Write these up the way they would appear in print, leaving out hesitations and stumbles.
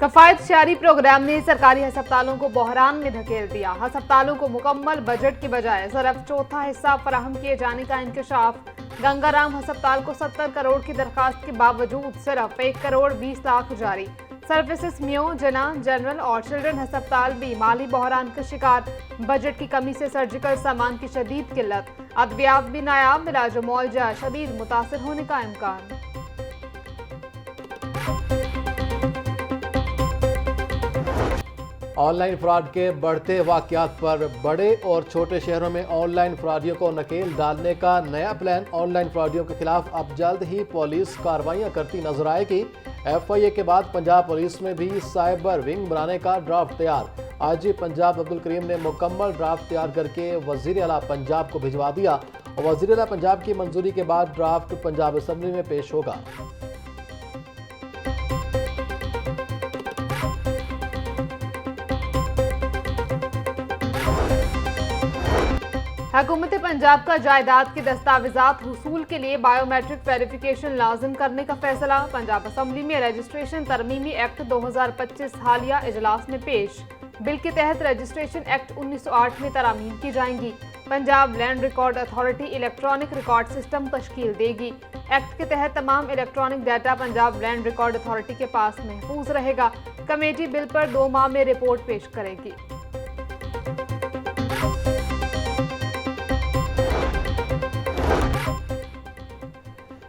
कफायतशारी programme ने सरकारी अस्पतालों को बहरान में धकेल दिया। अस्पतालों को मुकम्मल बजट की बजाय सिर्फ चौथा हिस्सा फराहम किए जाने का इंकशाफ। गंगाराम अस्पताल को 70 करोड़ की दरखास्त के बावजूद सिर्फ 1 करोड़ 20 लाख जारी। सर्विसेज म्यो, जना, जनरल और चिल्ड्रन अस्पताल भी माली बहरान का शिकार। बजट की कमी से सर्जिकल सामान की शदीद किल्लत, अद्वियात भी नायाब, इलाज मुआवजा शदीद मुतासर होने का इम्कान। ऑनलाइन फ्रॉड के बढ़ते वाकयात पर बड़े और छोटे शहरों में ऑनलाइन फ्रॉडियों को नकेल डालने का नया प्लान। ऑनलाइन फ्रॉडियों के खिलाफ अब जल्द ही पुलिस कार्रवाइयां करती नजर आएगी। FIA के बाद पंजाब पुलिस में भी साइबर विंग बनाने का ड्राफ्ट तैयार। आज ही पंजाब अब्दुल करीम ने मुकम्मल ड्राफ्ट तैयार करके वजीर आला पंजाब को भिजवा दिया और वजीर आला पंजाब की मंजूरी के बाद ड्राफ्ट पंजाब असेंबली में पेश होगा। हुकूमत पंजाब का जायदाद के दस्तावेजात हुसूल के लिए बायोमेट्रिक वेरिफिकेशन लाजिम करने का फैसला। पंजाब असम्बली में रजिस्ट्रेशन तरमीमी एक्ट 2025 हालिया इजलास में पेश। बिल के तहत रजिस्ट्रेशन एक्ट 1908 में तरामीम की जाएंगी। Punjab land record authority electronic record system तश्कील देगी। एक्ट के तहत तमाम electronic data Punjab land record authority के पास महफूज रहेगा। कमेटी बिल पर 2 माह में रिपोर्ट पेश करेगी।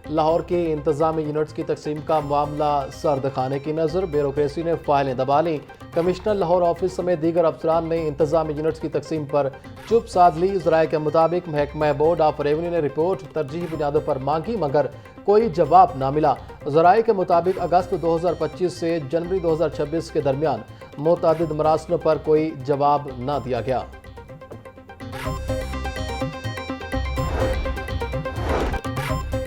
लाहौर के इंतजामी यूनिट्स की तकसीम का मामला सर्द खाने की नज़र। ब्यूरोक्रेसी ने फाइलें दबा लीं। कमिश्नर लाहौर ऑफिस समेत दीगर अफसरान ने इंतजामी यूनिट्स की तकसीम पर चुप साध ली। ज़राए के मुताबिक महकमा बोर्ड ऑफ रेवेन्यू ने रिपोर्ट तरजीही बुनियादों पर मांगी मगर कोई जवाब ना मिला। ज़राए के मुताबिक अगस्त 2025 से जनवरी 2026 के दरमियान मुतअद्दिद मरासलों पर कोई जवाब ना दिया गया।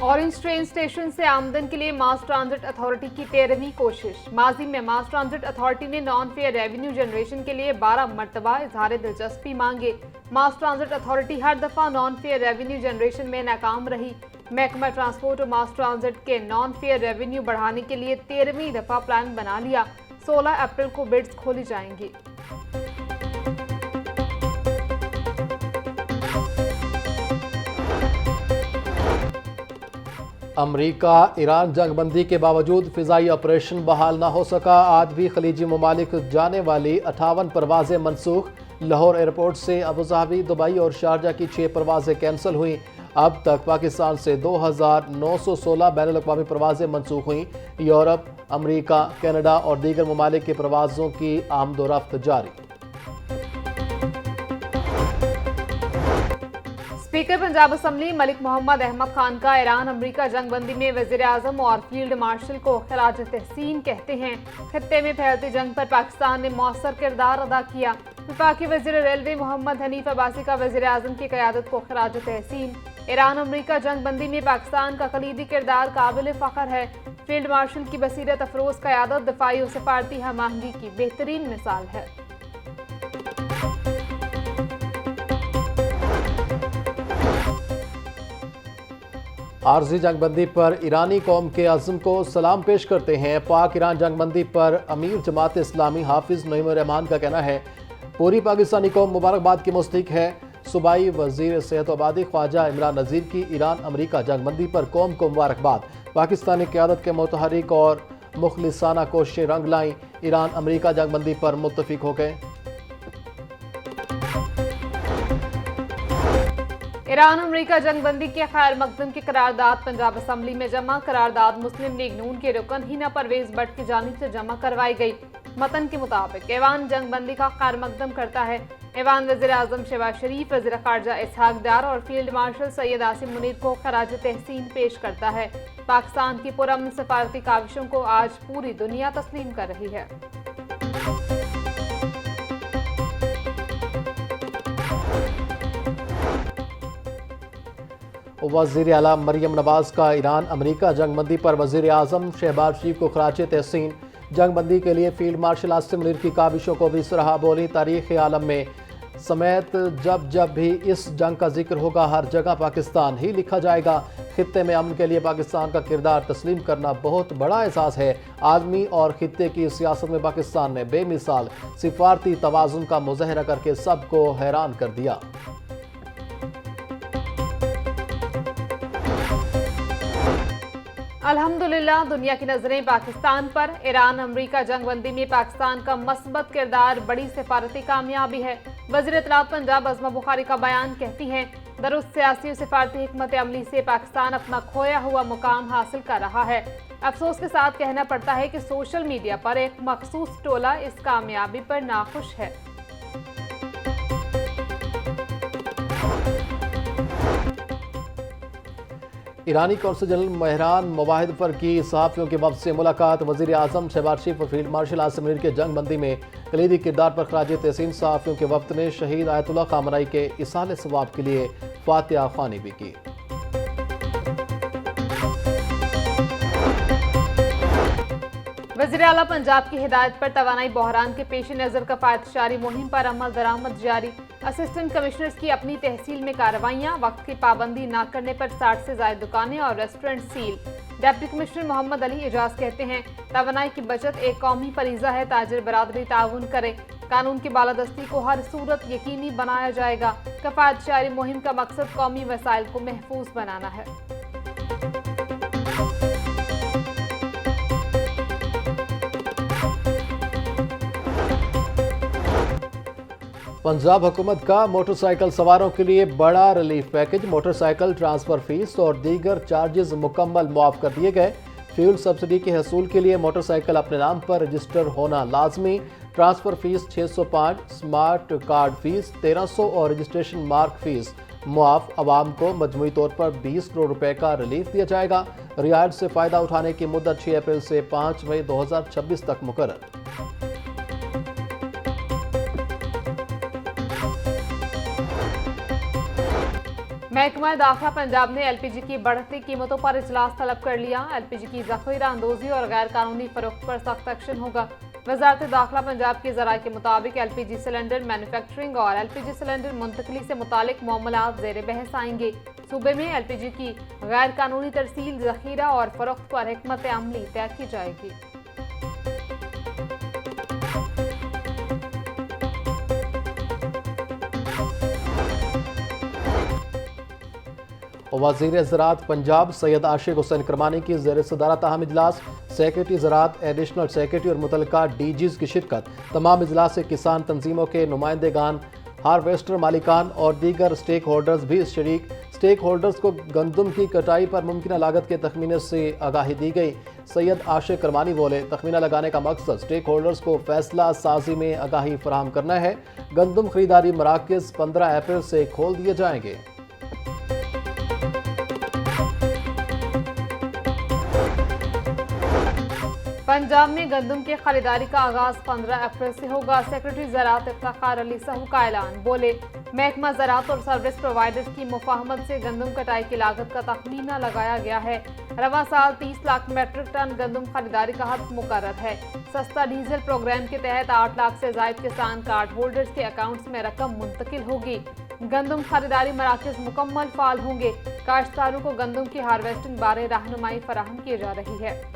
ऑरेंज ट्रेन स्टेशन से आमदन के लिए मास ट्रांजिट अथॉरिटी की 13वीं कोशिश। माजी में मास ट्रांजिट अथॉरिटी ने नॉन फेयर रेवेन्यू जनरेशन के लिए 12 मरतबा इजहार दिलचस्पी मांगे। मास ट्रांजिट अथॉरिटी हर दफा नॉन फेयर रेवेन्यू जनरेशन में नाकाम रही। महकमा ट्रांसपोर्ट और मास ट्रांजिट के नॉन फेयर रेवेन्यू बढ़ाने के लिए 13वीं दफा प्लान बना लिया। 16 अप्रैल को बिड्स खोली जाएंगी। अमरीका ईरान जंगबंदी के बावजूद फ़िज़ाई ऑपरेशन बहाल ना हो सका। आज भी खलीजी ममालिक जाने वाली 58 परवाजें मनसूख। लाहौर एयरपोर्ट से अबुधाबी, दुबई और शारजा की 6 परवाजें कैंसिल हुई। अब तक पाकिस्तान से 2916 बैनुल अक़वामी परवाजें मनसूख हुई। यूरोप, अमरीका, कनाडा और दीगर ममालिक की परवाज़ों की आमदोरफ्त जारी। स्पीकर पंजाब असम्बली मलिक मोहम्मद अहमद खान का ईरान अमरीका जंगबंदी में वज़ीर आज़म और फील्ड मार्शल को खिराज तहसीन कहते हैं। खित्ते में फैलती जंग पर पाकिस्तान ने मौसर किरदार अदा किया। वफाकी वज़ीर रेलवे मोहम्मद हनीफ अब्बासी का वज़ीर आज़म की क़यादत को खिराज तहसीन। ईरान अमरीका जंगबंदी में पाकिस्तान का कलीदी किरदार काबिल फ़ख्र है। फील्ड मार्शल की बसीरत अफरोज़ क़यादत दफ़ाई और सफारती हमआहंगी की बेहतरीन मिसाल है। आर्जी जंगबंदी पर ईरानी कौम के अज़्म को सलाम पेश करते हैं। पाक ईरान जंगबंदी पर अमीर जमात इस्लामी हाफिज़ नईम रहमान का कहना है पूरी पाकिस्तानी कौम मुबारकबाद की मुस्तहिक है। सूबाई वज़ीर सेहत आबादी ख्वाजा इमरान नज़ीर की ईरान अमरीका जंगबंदी पर कौम को मुबारकबाद। पाकिस्तानी क़यादत के मुतहरिक और मुखलिसाना कोशिशें रंग लाईं। ईरान अमरीका जंगबंदी पर मुत्तफिक हो गए। ईरान अमरीका जंगबंदी के खैर मकदम की करारदाद पंजाब असम्बली में जमा। करारदाद मुस्लिम लीग नून के रुकन हिना परवेज भट्ट की जानिब से जमा करवाई गई। मतन के मुताबिक ऐवान जंगबंदी का खैर मकदम करता है। ऐवान वज़ीर आज़म शहबाज शरीफ, वज़ीर ख़ारजा इसहाक डार और फील्ड मार्शल सैयद आसिम मुनीर को खराज तहसीन पेश करता है। पाकिस्तान की पुरअमन सफारती काविशों को आज पूरी दुनिया तस्लीम कर रही है। वज़ीर आला मरियम नवाज का ईरान अमरीका जंगबंदी पर वज़ीर आज़म शहबाज शरीफ को खराज तहसीन। जंगबंदी के लिए फील्ड मार्शल आसिम मुनीर की काविशों को भी सराहा। बोली तारीख़ आलम में समेत जब जब भी इस जंग का जिक्र होगा हर जगह पाकिस्तान ही लिखा जाएगा। खित्ते में अमन के लिए पाकिस्तान का किरदार तस्लीम करना बहुत बड़ा एहसास है। आदमी और खित्ते की सियासत में पाकिस्तान ने बेमिसाल सिफारती तवाज़ुन का मुज़ाहरा करके सबको हैरान कर दिया। अल्हम्दुलिल्लाह दुनिया की नजरें पाकिस्तान पर। ईरान अमरीका जंगबंदी में पाकिस्तान का मस्बत किरदार बड़ी सिफारती कामयाबी है। वज़ीर इत्तलात पंजाब अज़मा बुखारी का बयान कहती हैं, दुरुस्त सियासी और सिफारती हिकमत अमली से पाकिस्तान अपना खोया हुआ मुकाम हासिल कर रहा है। अफसोस के साथ कहना पड़ता है कि सोशल मीडिया पर एक मखसूस टोला इस कामयाबी पर नाखुश है। ईरानी कौंसल जनरल महरान मुवाहिद पर की सहाफ़ियों के वफ़द से मुलाकात। वज़ीर आज़म शहबाज शरीफ और फील्ड मार्शल आसिम मुनीर के जंगबंदी में कलीदी किरदार पर खराज तहसीन सहाफ़ियों के वफ़द ने शहीद आयतुल्लाह खामनई के इसाले सवाब के लिए फातिहा ख्वानी भी की। वज़ीर आला पंजाब की हिदायत पर तवानाई बहरान के पेश नज़र कफ़ायतशारी मुहिम पर अमल दरामद जारी। असिस्टेंट कमिश्नर्स की अपनी तहसील में कार्रवाइयाँ, वक्त की पाबंदी न करने पर 60 से ज़ायद दुकानें और restaurant seal. Deputy commissioner Mohammad Ali Ejaz कहते हैं, तवानाई की बचत एक कौमी फरीज़ा है, ताजिर बरादरी ताउन करे। कानून की बालादस्ती को हर सूरत यकीनी बनाया जाएगा। कफ़ायतशारी मुहिम का मकसद कौमी वसाइल को महफूज बनाना है। पंजाब हुकूमत का मोटरसाइकिल सवारों के लिए बड़ा relief package. Motorcycle transfer fees और दीगर चार्जेस मुकम्मल मुआफ कर दिए गए। फ्यूल सब्सिडी के हसूल के लिए मोटरसाइकिल अपने नाम पर रजिस्टर होना लाजमी। Transfer fees 605, smart card fees 1300 और रजिस्ट्रेशन मार्क फीस मुआफ। अवाम को मजमूई तौर पर 20 करोड़ रुपए का रिलीफ दिया जाएगा। रियायत से फ़ायदा उठाने की मुद्दत 6 अप्रैल से 5 मई 2026 तक मुकर्रर। महकमा दाखिला पंजाब ने LPG की बढ़ती कीमतों पर इजलास तलब कर लिया। LPG की ज़ख़ीरा अंदोज़ी और गैर कानूनी फरोख्त पर सख्त एक्शन होगा। वज़ारत दाखिला पंजाब के ज़राए के मुताबिक LPG सिलेंडर मैन्युफैक्चरिंग और LPG सिलेंडर मुंतकली से मुतालिक मामलात ज़ेर बहस आएंगे। सूबे में LPG की गैर कानूनी तरसील, ज़ख़ीरा और फरोख्त पर हिकमत अमली तय की जाएगी। वज़ीर ज़राअत पंजाब सैयद आशिक हुसैन करमानी की ज़ेर सदारत अहम इजलास। सेक्रेटरी ज़राअत, एडिशनल सेक्रेटरी और मुतल्लिका DGs की शिरकत। तमाम इजलास से किसान तंजीमों के नुमाइंदेगान, हार्वेस्टर मालिकान और दीगर स्टेक होल्डर्स भी शरीक। स्टेक होल्डर्स को गंदम की कटाई पर मुमकिन लागत के तखमीने से आगाही दी गई। सैयद आशिक करमानी बोले, तखमीना लगाने का मकसद स्टेक होल्डर्स को फैसला साजी में आगाही फराहम करना है। गंदम खरीदारी मराकज़ 15 अप्रैल से खोल दिए जाएंगे। पंजाब में गंदम की खरीदारी का आगाज 15 अप्रैल से होगा। सेक्रेटरी ज़राअत इफ्तिखार अली सहू का ऐलान। बोले, महकमा ज़राअत और सर्विस प्रोवाइडर्स की मुफाहमत से गंदम कटाई की लागत का तखमीना लगाया गया है। रवा साल 30 लाख मेट्रिक टन गंदम खरीदारी का हद मुकर्रर है। सस्ता डीजल प्रोग्राम के तहत 8 लाख से ज़ायद किसान कार्ड होल्डर्स के अकाउंट्स में रकम मुंतकिल होगी। गंदम खरीदारी मराकज़ मुकम्मल फाल होंगे। काश्तकारों को गंदम की हार्वेस्टिंग बारे रहनुमाई फराहम की जा रही है।